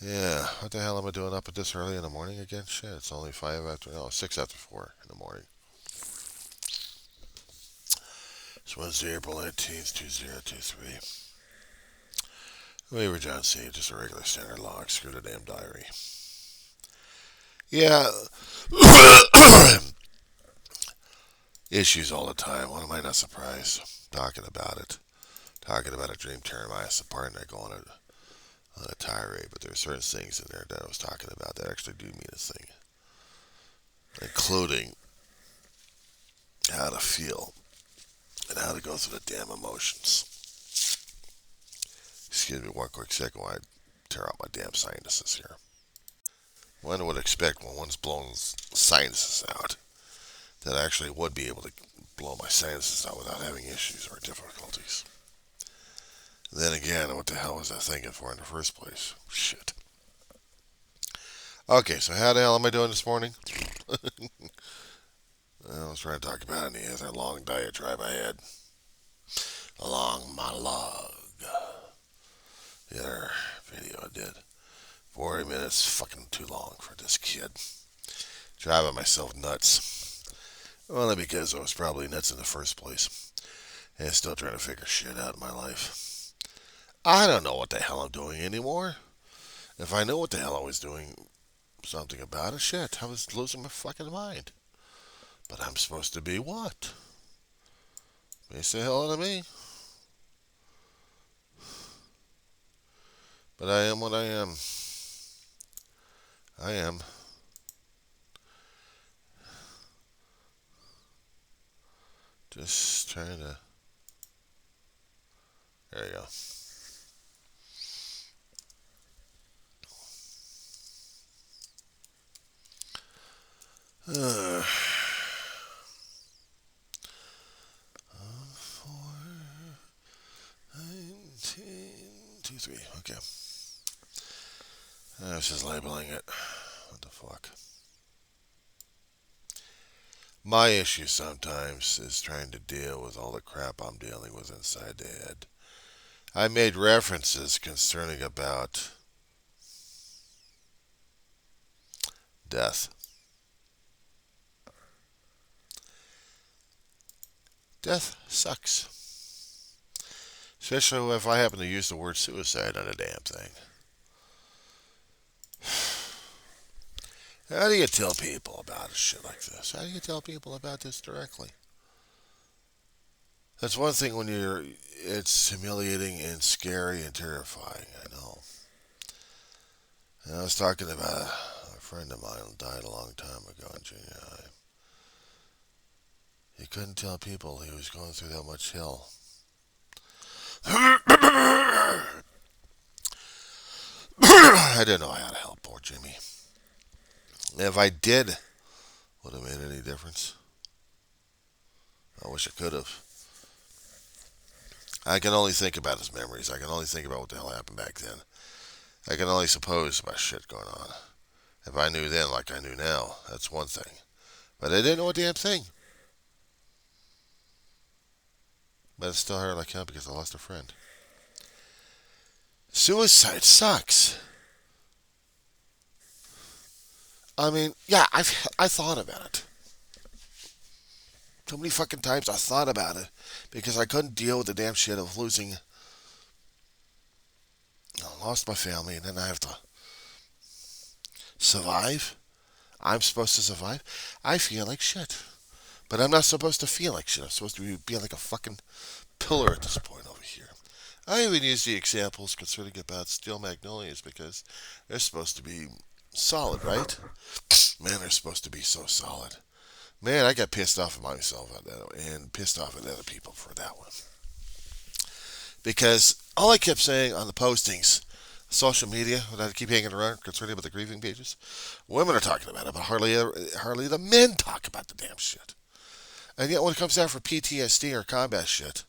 Yeah, what the hell am I doing up at this early in the morning again? Shit, it's only 6 after 4 in the morning. It's Wednesday, April 19th, 2023. Waiver John C., just a regular standard log. Screw the damn diary. Yeah, issues all the time. What am I not surprised? Talking about it. Talking about a dream tearing my ass apart and I go on a tirade, but there are certain things in there that I was talking about that actually do mean a thing, including how to feel and how to go through the damn emotions. Excuse me one quick second while I tear out my damn sinuses here. One would expect when one's blown sinuses out that I actually would be able to blow my sinuses out without having issues or difficulties. Then again, what the hell was I thinking for in the first place? Shit. Okay, so how the hell am I doing this morning? I was trying to talk about it in the other long diatribe I had. A long monologue. The other video I did. 40 minutes, fucking too long for this kid. Driving myself nuts. Only because I was probably nuts in the first place. And still trying to figure shit out in my life. I don't know what the hell I'm doing anymore. If I knew what the hell I was doing, something about it, shit, I was losing my fucking mind. But I'm supposed to be what? May say hello to me. But I am what I am. I am. Just trying to. There you go. Uh, 4, 19, 2, 3. Okay. I was just labeling it. What the fuck? My issue sometimes is trying to deal with all the crap I'm dealing with inside the head. I made references concerning about death. Death sucks. Especially if I happen to use the word suicide on a damn thing. How do you tell people about a shit like this? How do you tell people about this directly? That's one thing when it's humiliating and scary and terrifying, I know. And I was talking about a friend of mine who died a long time ago in junior high. He couldn't tell people he was going through that much hell. I didn't know how to help poor Jimmy. If I did, would have made any difference. I wish I could have. I can only think about his memories. I can only think about what the hell happened back then. I can only suppose about shit going on. If I knew then like I knew now, that's one thing. But I didn't know a damn thing. But it still hurt like hell because I lost a friend. Suicide sucks. I mean, yeah, I thought about it. Too many fucking times I thought about it because I couldn't deal with the damn shit of losing. I lost my family and then I have to survive. I'm supposed to survive. I feel like shit. But I'm not supposed to feel like shit. I'm supposed to be like a fucking pillar at this point over here. I even use the examples concerning about steel magnolias because they're supposed to be solid, right? Man, they're supposed to be so solid. Man, I got pissed off at myself at that and pissed off at other people for that one. Because all I kept saying on the postings, social media, that I keep hanging around concerning about the grieving pages, women are talking about it, but hardly the men talk about the damn shit. And yet when it comes down for PTSD or combat shit,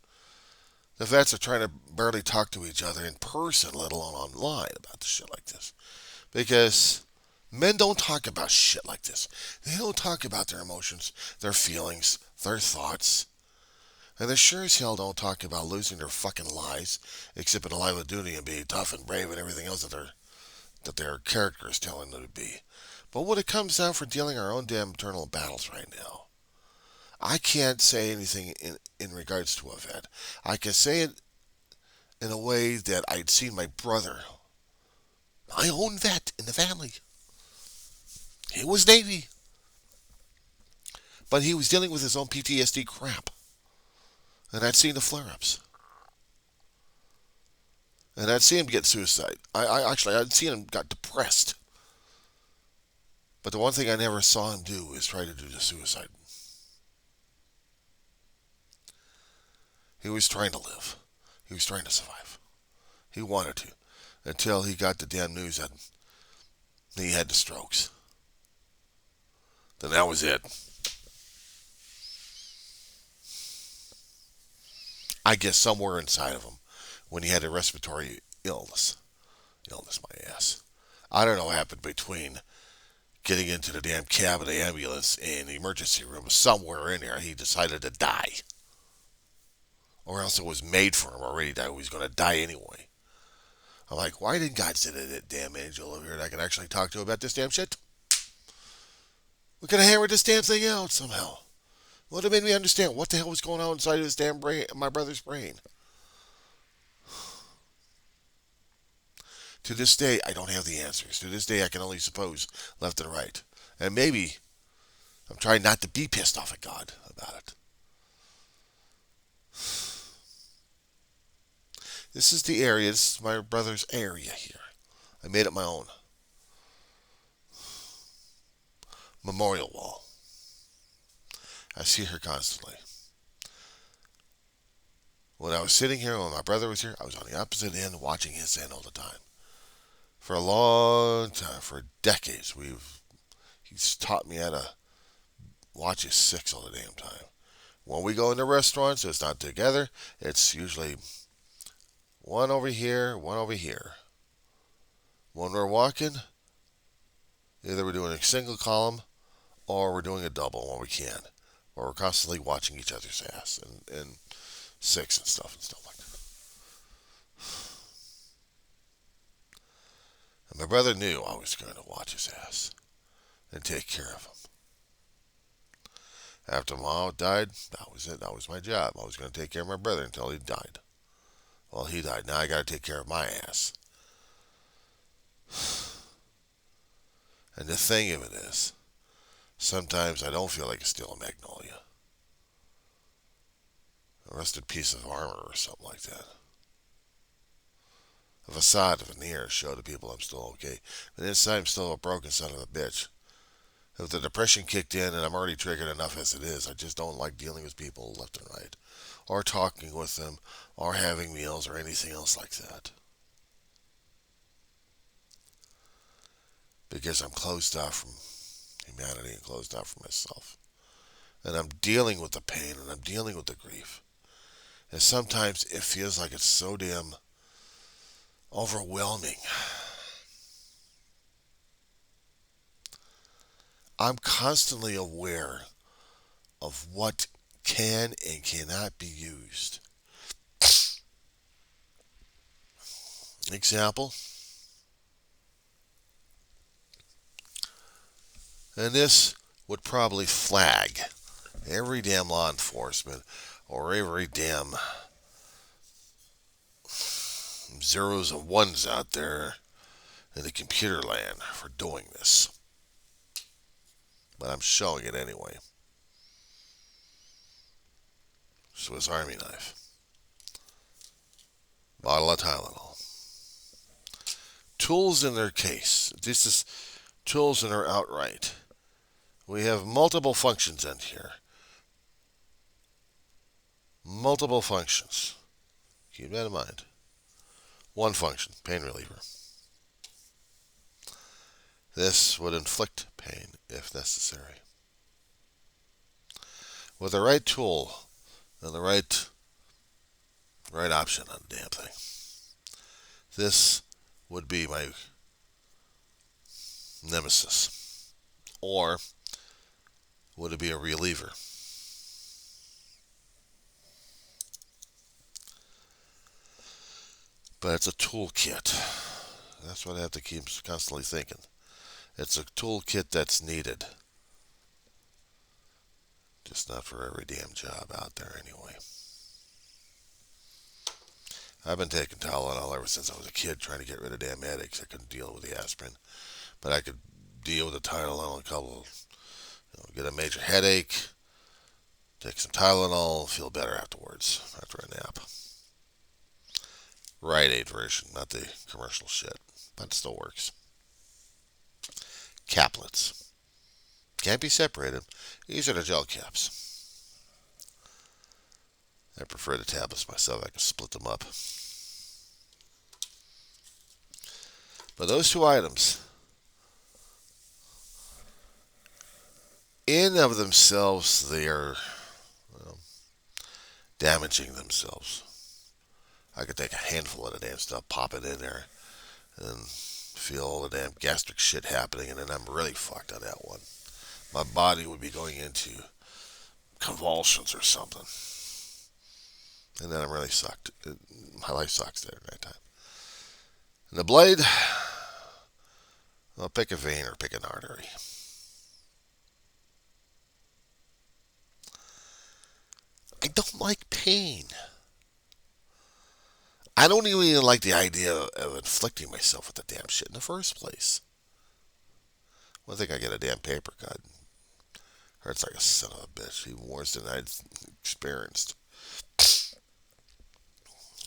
the vets are trying to barely talk to each other in person, let alone online, about the shit like this. Because men don't talk about shit like this. They don't talk about their emotions, their feelings, their thoughts. And they sure as hell don't talk about losing their fucking lives, except in the line of duty and being tough and brave and everything else that they're that their character is telling them to be. But when it comes down for dealing our own damn internal battles right now, I can't say anything in regards to a vet. I can say it in a way that I'd seen my brother, my own vet in the family. He was Navy, but he was dealing with his own PTSD crap. And I'd seen the flare-ups. And I'd seen him get suicide. I'd seen him got depressed. But the one thing I never saw him do is try to do the suicide. He was trying to live. He was trying to survive. He wanted to. Until he got the damn news that he had the strokes. Then that was it. I guess somewhere inside of him, when he had a respiratory illness, my ass. I don't know what happened between getting into the damn cab of the ambulance and the emergency room. Somewhere in there, he decided to die. Or else it was made for him already that he was going to die anyway. I'm like, why didn't God send a damn angel over here that I can actually talk to about this damn shit? We could have hammered this damn thing out somehow. Would have made me understand what the hell was going on inside of his damn brain, my brother's brain. To this day, I don't have the answers. To this day, I can only suppose left and right. And maybe I'm trying not to be pissed off at God about it. This is the area. This is my brother's area here. I made it my own. Memorial wall. I see her constantly. When I was sitting here, when my brother was here, I was on the opposite end watching his end all the time. For a long time, for decades, he's taught me how to watch his six all the damn time. When we go into restaurants, it's not together. It's usually one over here, one over here. When we're walking, either we're doing a single column or we're doing a double when we can. Or we're constantly watching each other's ass and six and stuff like that. And my brother knew I was going to watch his ass and take care of him. After Mom died, that was it. That was my job. I was going to take care of my brother until he died. Well, he died. Now I got to take care of my ass. And the thing of it is, sometimes I don't feel like a steel magnolia. A rusted piece of armor or something like that. A facade, a veneer, show to people I'm still okay. But inside I'm still a broken son of a bitch. If the depression kicked in and I'm already triggered enough as it is, I just don't like dealing with people left and right. Or talking with them, or having meals, or anything else like that. Because I'm closed off from humanity and closed off from myself. And I'm dealing with the pain and I'm dealing with the grief. And sometimes it feels like it's so damn overwhelming. I'm constantly aware of what can and cannot be used. Example. And this would probably flag every damn law enforcement or every damn zeros and ones out there in the computer land for doing this. But I'm showing it anyway. Swiss Army knife. Bottle of Tylenol. Tools in their case. This is tools in their outright. We have multiple functions in here. Multiple functions. Keep that in mind. One function, pain reliever. This would inflict pain if necessary. With the right tool and the right option on the damn thing, this would be my nemesis. Or would it be a reliever? But it's a toolkit. That's what I have to keep constantly thinking. It's a toolkit that's needed. Just not for every damn job out there anyway. I've been taking Tylenol ever since I was a kid, trying to get rid of damn headaches. I couldn't deal with the aspirin, but I could deal with the Tylenol a couple. Get a major headache, take some Tylenol, feel better afterwards after a nap. Rite Aid version, not the commercial shit, but it still works. Caplets can't be separated. These are the gel caps. I prefer the tablets myself. I can split them up. But those two items, in of themselves, they are damaging themselves. I could take a handful of the damn stuff, pop it in there, and feel all the damn gastric shit happening, and then I'm really fucked on that one. My body would be going into convulsions or something. And then I'm really sucked. My life sucks there at that time. And the blade, well, pick a vein or pick an artery. I don't like pain. I don't even like the idea of inflicting myself with the damn shit in the first place. One thing, I get a damn paper cut. Hurts like a son of a bitch. Even worse than I'd experienced.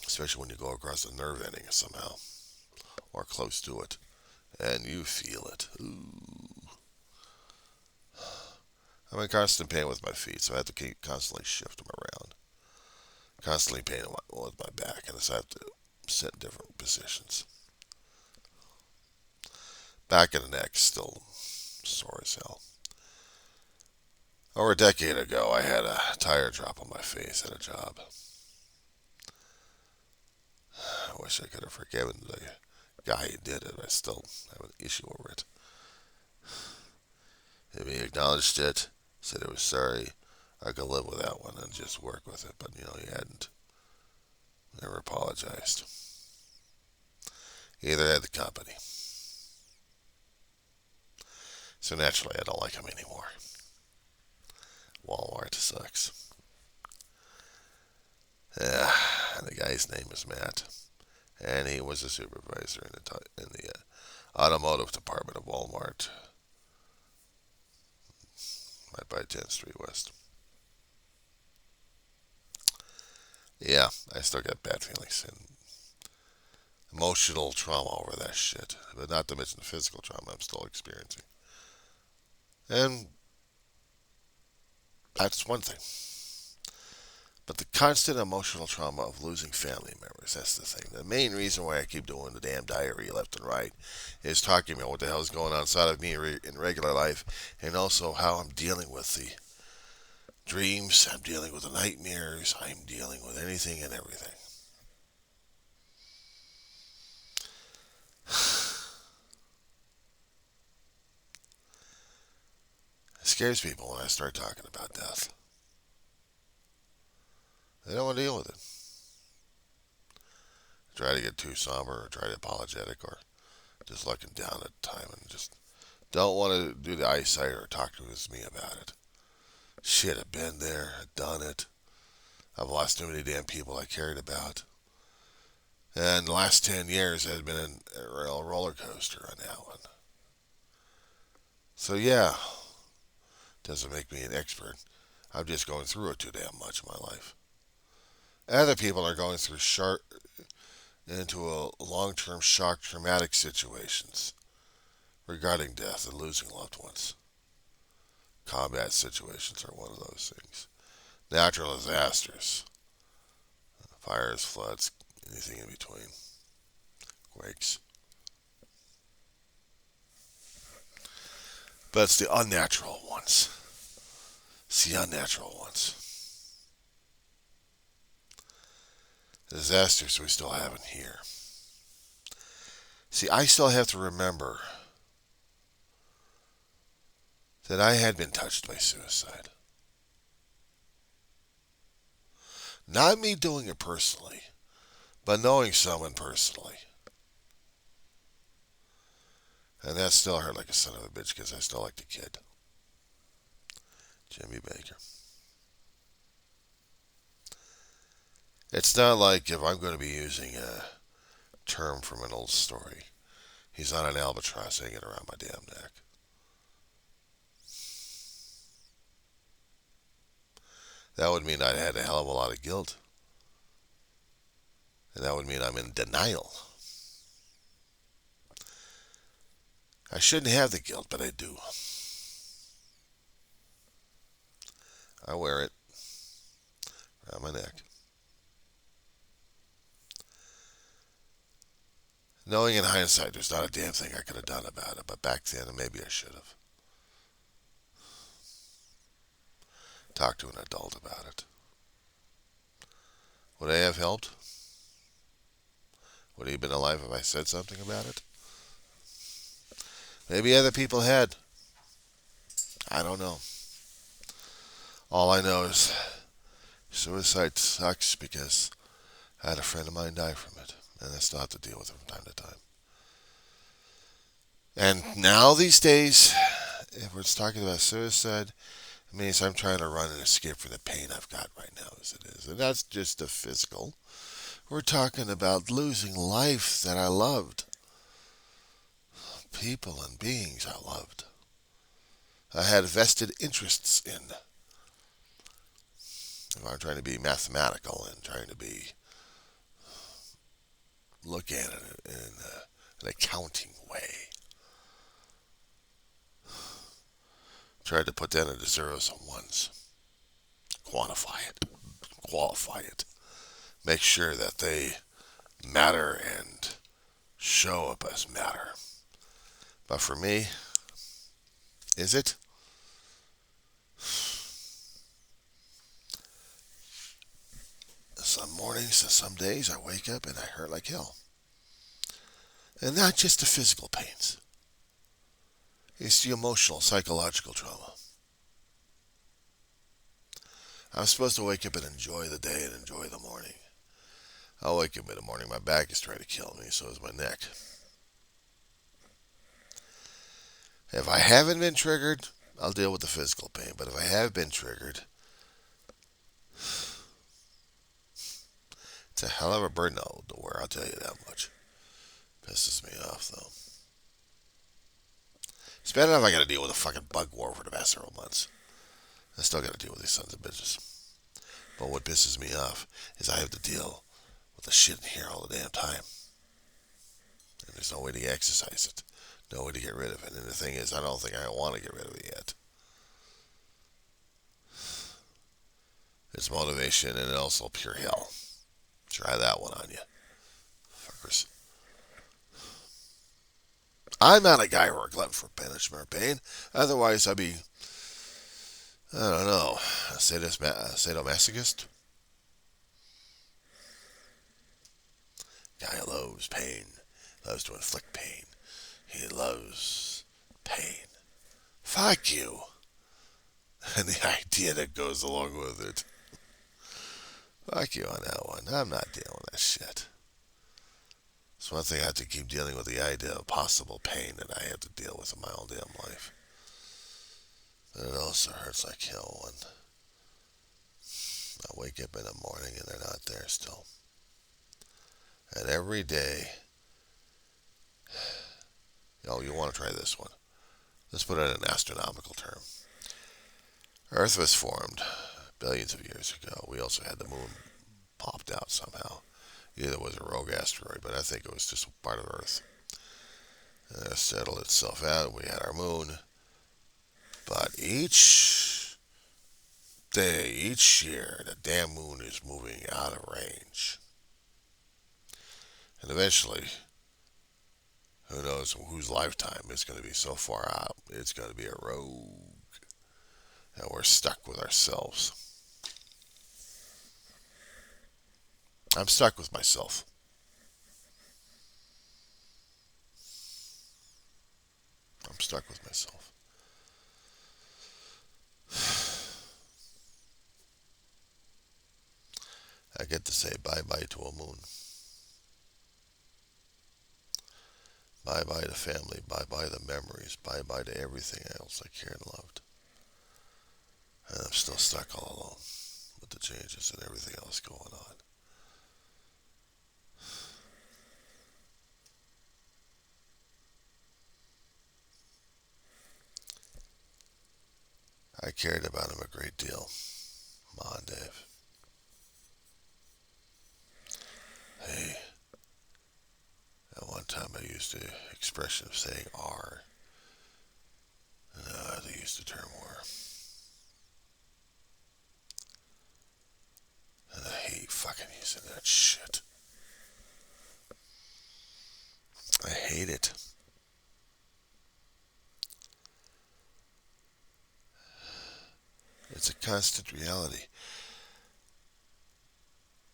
Especially when you go across the nerve ending somehow. Or close to it. And you feel it. Ooh. I'm in constant pain with my feet, so I have to keep constantly shift them around. Constantly pain with my back, and so I have to sit in different positions. Back of the neck still sore as hell. Over a decade ago, I had a tire drop on my face at a job. I wish I could have forgiven the guy who did it. I still have an issue over it. If he acknowledged it, said he was sorry, I could live with that one and just work with it. But, he hadn't. Never apologized. He either had the company. So naturally, I don't like him anymore. Walmart sucks. Yeah, the guy's name is Matt, and he was a supervisor in the automotive department of Walmart, right by 10th Street West. Yeah, I still got bad feelings and emotional trauma over that shit, but not to mention the physical trauma I'm still experiencing. And that's one thing. But the constant emotional trauma of losing family members, that's the thing. The main reason why I keep doing the damn diary left and right is talking about what the hell is going on inside of me in regular life, and also how I'm dealing with the dreams, I'm dealing with the nightmares, I'm dealing with anything and everything. It scares people when I start talking about death. They don't want to deal with it. Try to get too somber or try to apologetic or just looking down at time and just don't want to do the eyesight or talk to me about it. Shit, I've been there, I've done it. I've lost too many damn people I cared about. And the last 10 years has been a real roller coaster on that one. So yeah, doesn't make me an expert. I'm just going through it too damn much in my life. Other people are going through into a long-term shock traumatic situations regarding death and losing loved ones. Combat situations are one of those things. Natural disasters, fires, floods, anything in between, quakes. But it's the unnatural ones. It's the unnatural ones. The disasters we still haven't here. See, I still have to remember that I had been touched by suicide. Not me doing it personally, but knowing someone personally. And that still hurt like a son of a bitch because I still like the kid. Jimmy Baker. It's not like if I'm going to be using a term from an old story, he's not an albatross hanging around my damn neck. That would mean I'd had a hell of a lot of guilt. And that would mean I'm in denial. I shouldn't have the guilt, but I do. I wear it around my neck. Knowing in hindsight there's not a damn thing I could have done about it, but back then maybe I should have. Talked to an adult about it. Would I have helped? Would he have been alive if I said something about it? Maybe other people had. I don't know. All I know is suicide sucks because I had a friend of mine die from it, and I still have to deal with it from time to time. And now these days, if we're talking about suicide, it means I'm trying to run and escape from the pain I've got right now as it is. And that's just the physical. We're talking about losing life that I loved. People and beings I loved. I had vested interests in. If I'm trying to be mathematical and trying to be look at it in an accounting way. Tried to put that into zeros and ones. Quantify it. Qualify it. Make sure that they matter and show up as matter. But for me, is it? Some mornings and some days I wake up and I hurt like hell. And not just the physical pains. It's the emotional, psychological trauma. I'm supposed to wake up and enjoy the day and enjoy the morning. I'll wake up in the morning, my back is trying to kill me, so is my neck. If I haven't been triggered, I'll deal with the physical pain. But if I have been triggered, it's a hell of a burden to wear, I'll tell you that much. Pisses me off, though. It's bad enough I gotta deal with a fucking bug war for the past several months. I still gotta deal with these sons of bitches. But what pisses me off is I have to deal with the shit in here all the damn time. And there's no way to exercise it. No way to get rid of it. And the thing is, I don't think I want to get rid of it yet. It's motivation and also pure hell. Try that one on you. Fuckers. I'm not a guy or a glutton for punishment or pain. Otherwise, I'd be, I don't know, a sadomasochist. Guy loves pain. Loves to inflict pain. He loves pain. Fuck you. And the idea that goes along with it. Fuck you on that one. I'm not dealing with that shit. It's one thing I have to keep dealing with the idea of possible pain that I have to deal with in my own damn life. But it also hurts like hell when I wake up in the morning and they're not there still. And every day, you want to try this one. Let's put it in an astronomical term. Earth was formed billions of years ago. We also had the moon popped out somehow. Either it was a rogue asteroid, but I think it was just part of Earth. And then it settled itself out. We had our moon. But each day, each year, the damn moon is moving out of range. And eventually, who knows whose lifetime is going to be so far out, it's going to be a rogue. And we're stuck with ourselves. I'm stuck with myself. I'm stuck with myself. I get to say bye-bye to a moon. Bye-bye to family. Bye-bye to memories. Bye-bye to everything else I cared and loved. And I'm still stuck all alone with the changes and everything else going on. I cared about him a great deal. Ma and Dave. Hey, at one time I used the expression of saying R. And they used the term were. And I hate fucking using that shit. I hate it. It's a constant reality.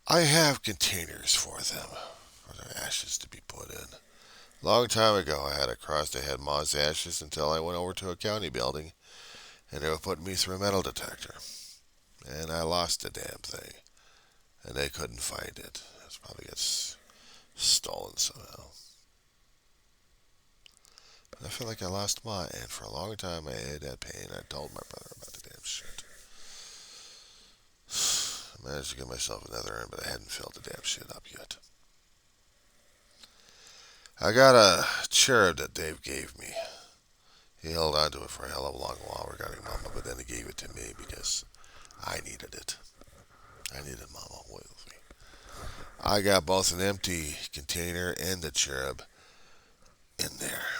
I have containers for them, for their ashes to be put in. Long time ago, I had a cross that had Ma's ashes until I went over to a county building, and they were putting me through a metal detector. And I lost the damn thing, and they couldn't find it. It probably gets stolen somehow. But I feel like I lost Ma, and for a long time I had that pain. I told my brother about the damn shit. I managed to get myself another end, but I hadn't filled the damn shit up yet. I got a cherub that Dave gave me. He held on to it for a hell of a long while regarding Mama, but then he gave it to me because I needed it. I needed Mama with me. I got both an empty container and the cherub in there.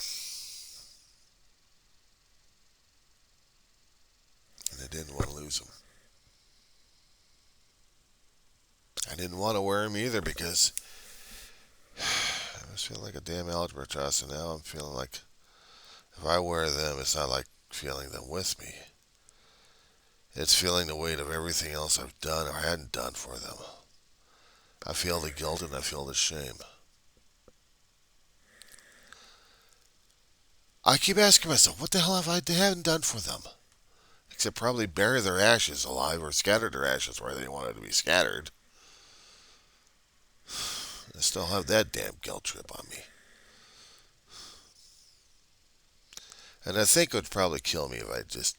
And I didn't want to lose him. I didn't want to wear him either because I was feeling like a damn algebra class, and now I'm feeling like if I wear them, it's not like feeling them with me. It's feeling the weight of everything else I've done or hadn't done for them. I feel the guilt and I feel the shame. I keep asking myself, what the hell have I haven't done for them? Except probably bury their ashes alive or scatter their ashes where they wanted to be scattered. I still have that damn guilt trip on me. And I think it would probably kill me if I just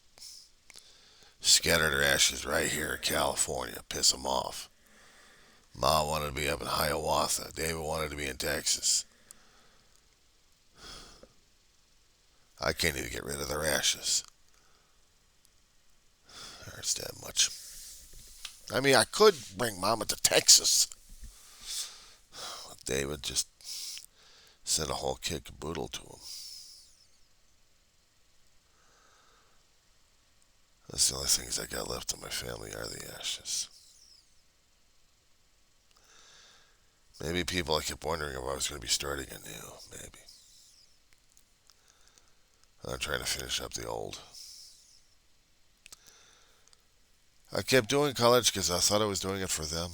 scattered their ashes right here in California, piss them off. Ma wanted to be up in Hiawatha. David wanted to be in Texas. I can't even get rid of their ashes. There's that much. I mean, I could bring Mama to Texas. David just sent a whole kit caboodle to him. That's the only things I got left of my family are the ashes. Maybe people I kept wondering if I was going to be starting anew. Maybe. I'm trying to finish up the old. I kept doing college because I thought I was doing it for them.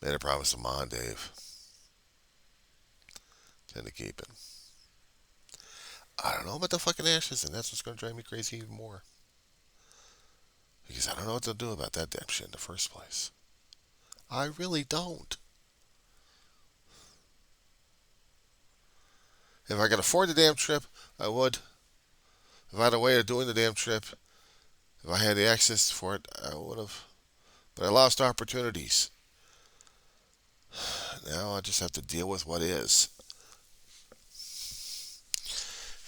Made a promise to Ma and Dave. Tend to keep it. I don't know about the fucking ashes, and that's what's going to drive me crazy even more. Because I don't know what to do about that damn shit in the first place. I really don't. If I could afford the damn trip, I would. If I had a way of doing the damn trip, if I had the access for it, I would have. But I lost opportunities. Now I just have to deal with what is.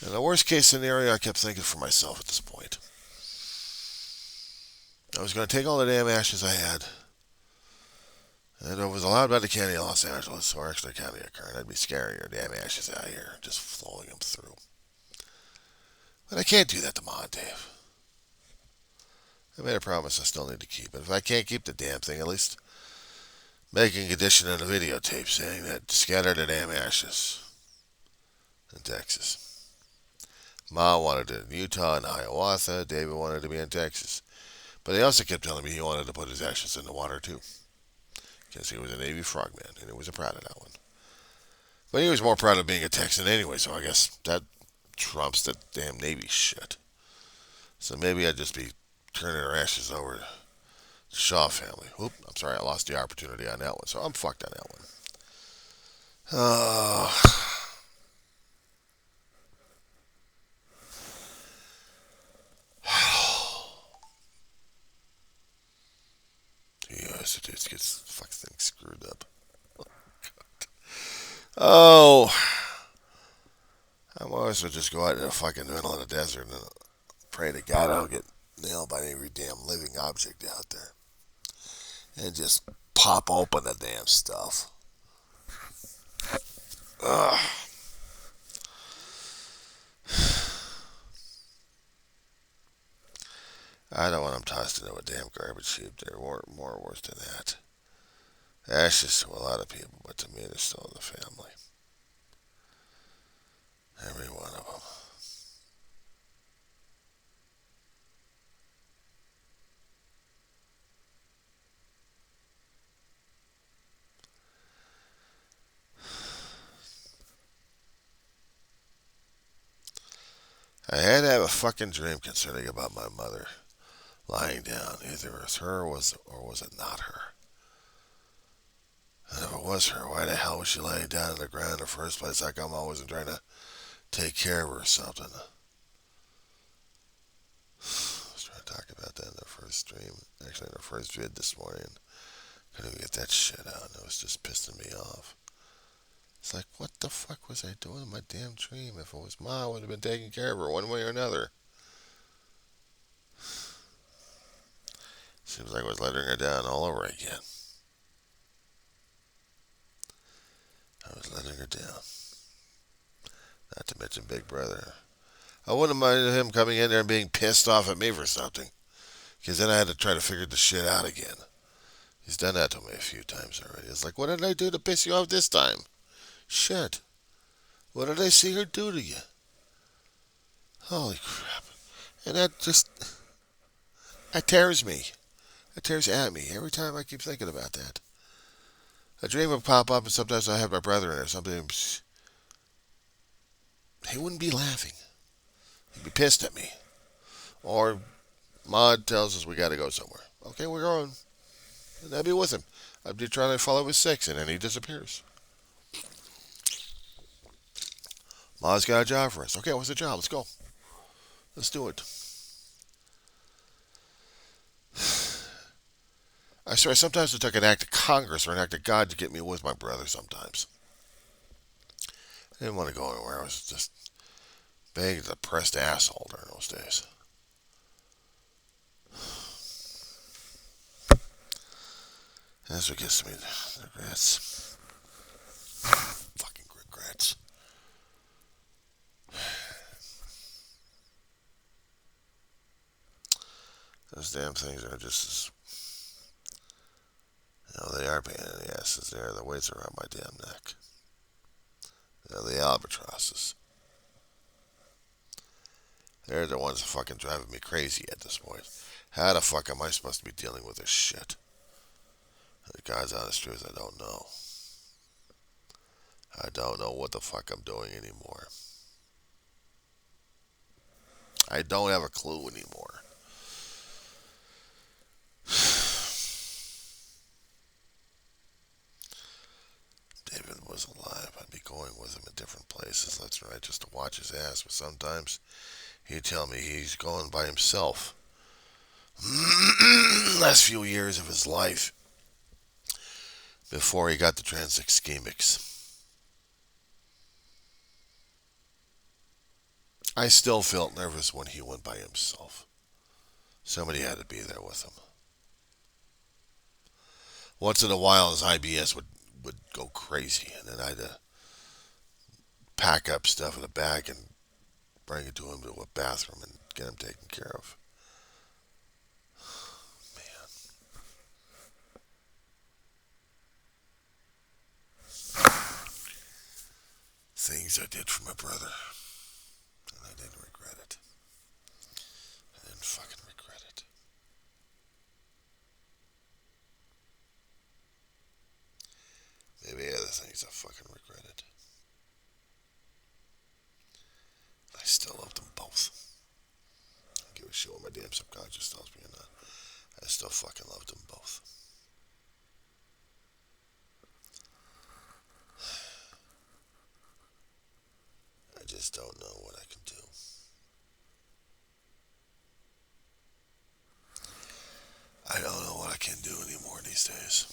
And the worst case scenario, I kept thinking for myself at this point. I was going to take all the damn ashes I had, and if it was allowed by the county of Los Angeles, or actually the county of Kern, I'd be scaring your damn ashes out here, just flowing them through. But I can't do that to Ma and Dave. I made a promise I still need to keep it. If I can't keep the damn thing, at least make a condition in the videotape saying that scatter the damn ashes in Texas. Ma wanted it in Utah and Hiawatha. David wanted to be in Texas. But he also kept telling me he wanted to put his ashes in the water too. Because he was a Navy frogman, and he was proud of that one. But he was more proud of being a Texan anyway, so I guess that trumps that damn Navy shit. So maybe I'd just be turning our ashes over to the Shaw family. Oop, I'm sorry, I lost the opportunity on that one, so I'm fucked on that one. Uh, yes, it just gets fucking things screwed up. Oh, I might as well just go out in the fucking middle of the desert and pray to God I don't get nailed by every damn living object out there. And just pop open the damn stuff. Ugh. I don't want them tossed into a damn garbage heap. They're more worse than that. That's just to a lot of people, but to me, they're still in the family. Every one of them. I had to have a fucking dream concerning about my mother lying down. Either it was her or was it not her? And if it was her, why the hell was she laying down on the ground in the first place? Like I'm always trying to take care of her or something. I was trying to talk about that in the first stream. Actually, in the first vid this morning. Couldn't even get that shit out. It was just pissing me off. It's like, what the fuck was I doing in my damn dream? If it was Ma, I would have been taking care of her one way or another. Seems like I was letting her down all over again. I was letting her down. Not to mention Big Brother. I wouldn't mind him coming in there and being pissed off at me for something. Because then I had to try to figure the shit out again. He's done that to me a few times already. It's like, what did I do to piss you off this time? Shit. What did I see her do to you? Holy crap. And that tears me. It tears at me every time I keep thinking about that. A dream would pop up, and sometimes I have my brother in there. Something, he wouldn't be laughing. He'd be pissed at me. Or Maud tells us we got to go somewhere. Okay, we're going. And I'd be with him. I'd be trying to follow his six, and then he disappears. Maud's got a job for us. Okay, what's the job? Let's go. Let's do it. I swear, sometimes it took an act of Congress or an act of God to get me with my brother sometimes. I didn't want to go anywhere. I was just being a depressed asshole during those days. That's what gets me. Regrets. Fucking regrets. Those damn things are just they are pain in the asses. They're the weights around my damn neck. They're the albatrosses. They're the ones fucking driving me crazy at this point. How the fuck am I supposed to be dealing with this shit? The God's honest truth, I don't know. I don't know what the fuck I'm doing anymore. I don't have a clue anymore. David was alive. I'd be going with him in different places, left and right, just to watch his ass. But sometimes he'd tell me he's going by himself. Last few years of his life before he got the tranexchemics. I still felt nervous when he went by himself. Somebody had to be there with him. Once in a while, his IBS would go crazy, and then I'd pack up stuff in a bag and bring it to him to a bathroom and get him taken care of. Man. Things I did for my brother, and I didn't regret it. I didn't fucking regret it. Maybe other things I fucking regretted. I still love them both. I don't give a shit what my damn subconscious tells me or not. I still fucking love them both. just don't know what I can do. I don't know what I can do anymore these days.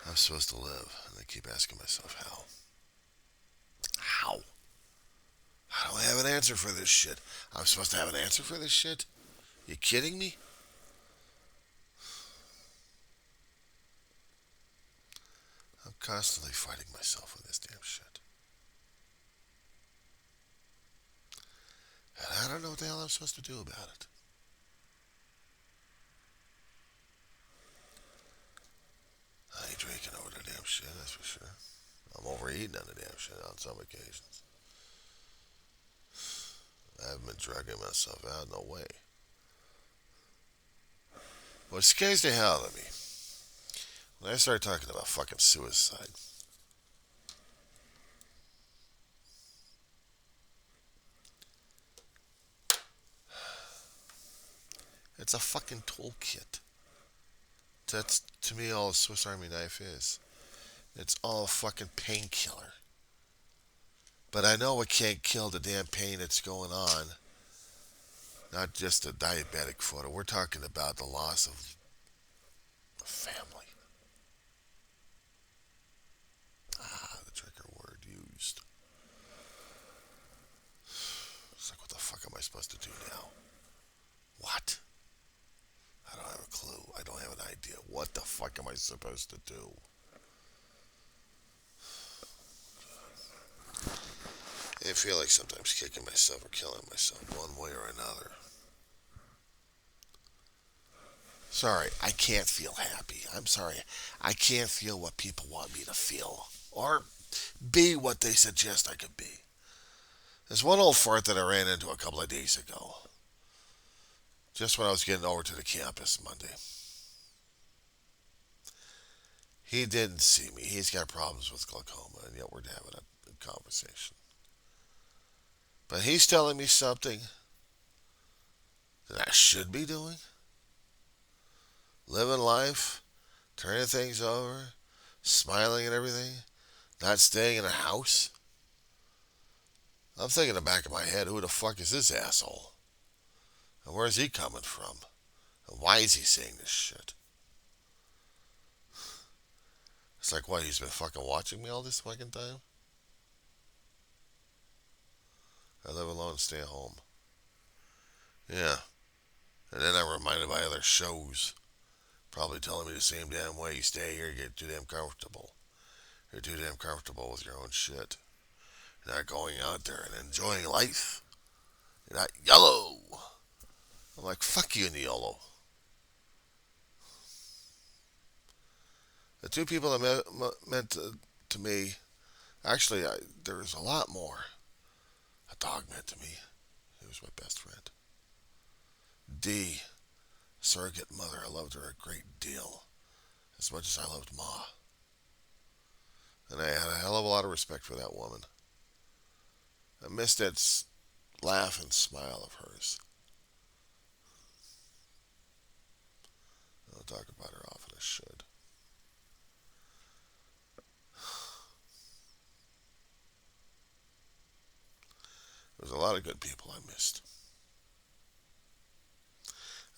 I'm supposed to live, and I keep asking myself how. How? I don't have an answer for this shit. I'm supposed to have an answer for this shit? You kidding me? I'm constantly fighting myself with this damn shit. And I don't know what the hell I'm supposed to do about it. I ain't drinking over the damn shit, that's for sure. I'm overeating on the damn shit on some occasions. I haven't been drugging myself out, no way. What scares the hell out of me, when I start talking about fucking suicide, it's a fucking toolkit. That's, to me, all a Swiss Army knife is. It's all a fucking painkiller. But I know it can't kill the damn pain that's going on. Not just a diabetic foot. We're talking about the loss of a family. Ah, the trigger word used. It's like, what the fuck am I supposed to do now? What? I don't have a clue. I don't have an idea. What the fuck am I supposed to do? I feel like sometimes kicking myself or killing myself one way or another. Sorry, I can't feel happy. I'm sorry. I can't feel what people want me to feel. Or be what they suggest I could be. There's one old fart that I ran into a couple of days ago. Just when I was getting over to the campus Monday. He didn't see me. He's got problems with glaucoma, and yet we're having a conversation. But he's telling me something that I should be doing. Living life, turning things over, smiling and everything, not staying in a house. I'm thinking in the back of my head, who the fuck is this asshole? And where's he coming from? And why is he saying this shit? It's like, what, he's been fucking watching me all this fucking time? I live alone and stay at home. Yeah. And then I'm reminded by other shows probably telling me the same damn way. You stay here, you get too damn comfortable. You're too damn comfortable with your own shit. You're not going out there and enjoying life. You're not yellow. I'm like, fuck you in the yellow. The two people that meant to me, actually, there was a lot more. A dog meant to me. He was my best friend. D, surrogate mother. I loved her a great deal. As much as I loved Ma. And I had a hell of a lot of respect for that woman. I missed that laugh and smile of hers. I don't talk about her often as should. There's a lot of good people I missed.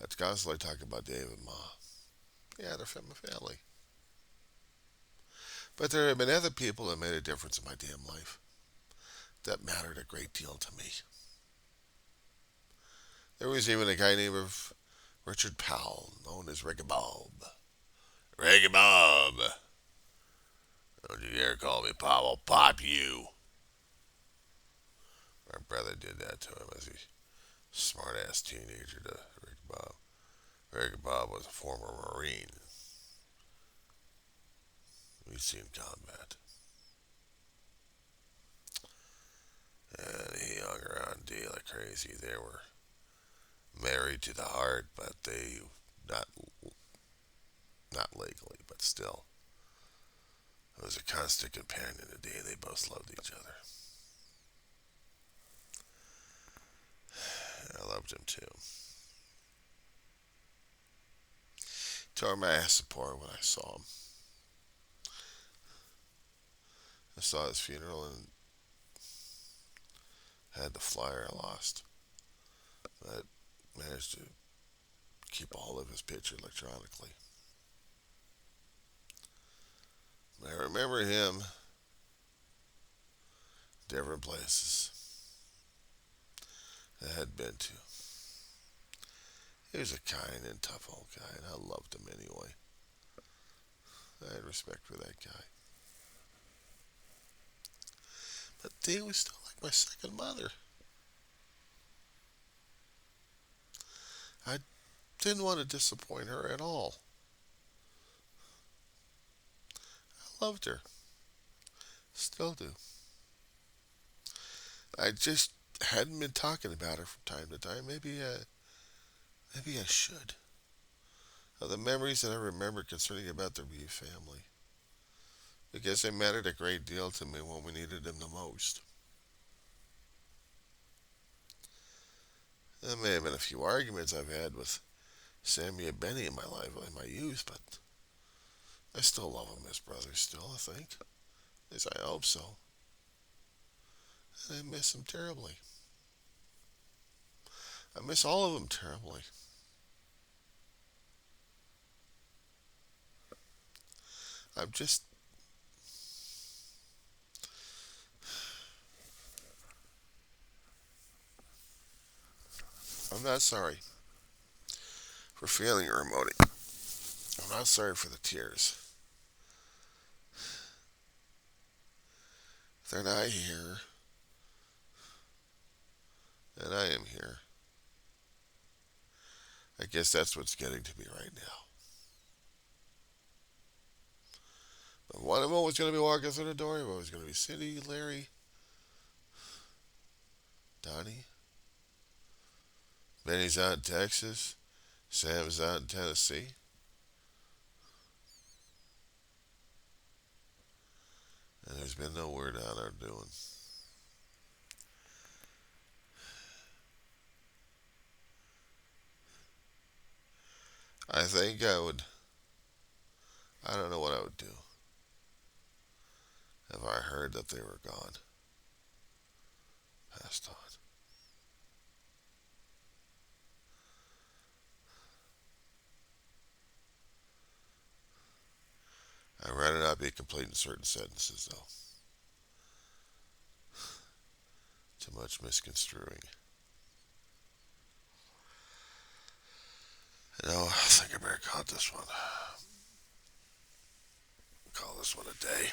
I'd constantly talk about Dave and Ma. Yeah, they're from my family. But there have been other people that made a difference in my damn life. That mattered a great deal to me. There was even a guy named Richard Powell, known as Reggie Bob. Reggie Bob! Don't you dare call me Pop, I'll pop you. My brother did that to him as a smart ass teenager to Reggie Bob. Reggie Bob was a former Marine. We'd seen combat. And he hung around D like crazy. They were married to the heart, but they not not legally, but still. It was a constant companion to D. They both loved each other. I loved him too. Tore my ass apart when I saw him. I saw his funeral and had the flyer I lost. But managed to keep a hold of his picture electronically. I remember him different places I had been to. He was a kind and tough old guy, and I loved him anyway. I had respect for that guy. But Dee was still like my second mother. I didn't want to disappoint her at all. I loved her. Still do. I just hadn't been talking about her from time to time. Maybe I should. The memories that I remember concerning about the Reeve family. Because they mattered a great deal to me when we needed them the most. There may have been a few arguments I've had with Sammy and Benny in my life, in my youth, but I still love them as brothers still, I think. At least I hope so. And I miss them terribly. I miss all of them terribly. I'm just... I'm not sorry for feeling or emoting. I'm not sorry for the tears. They're not here, and I am here. I guess that's what's getting to me right now. But one of them was going to be walking through the door. One was going to be Cindy, Larry, Donnie. Benny's out in Texas. Sam's out in Tennessee. And there's been no word on our doing. I think I don't know what I would do if I heard that they were gone, passed on. I'd rather not be complete in certain sentences, though. Too much misconstruing. I think I better call this one a day.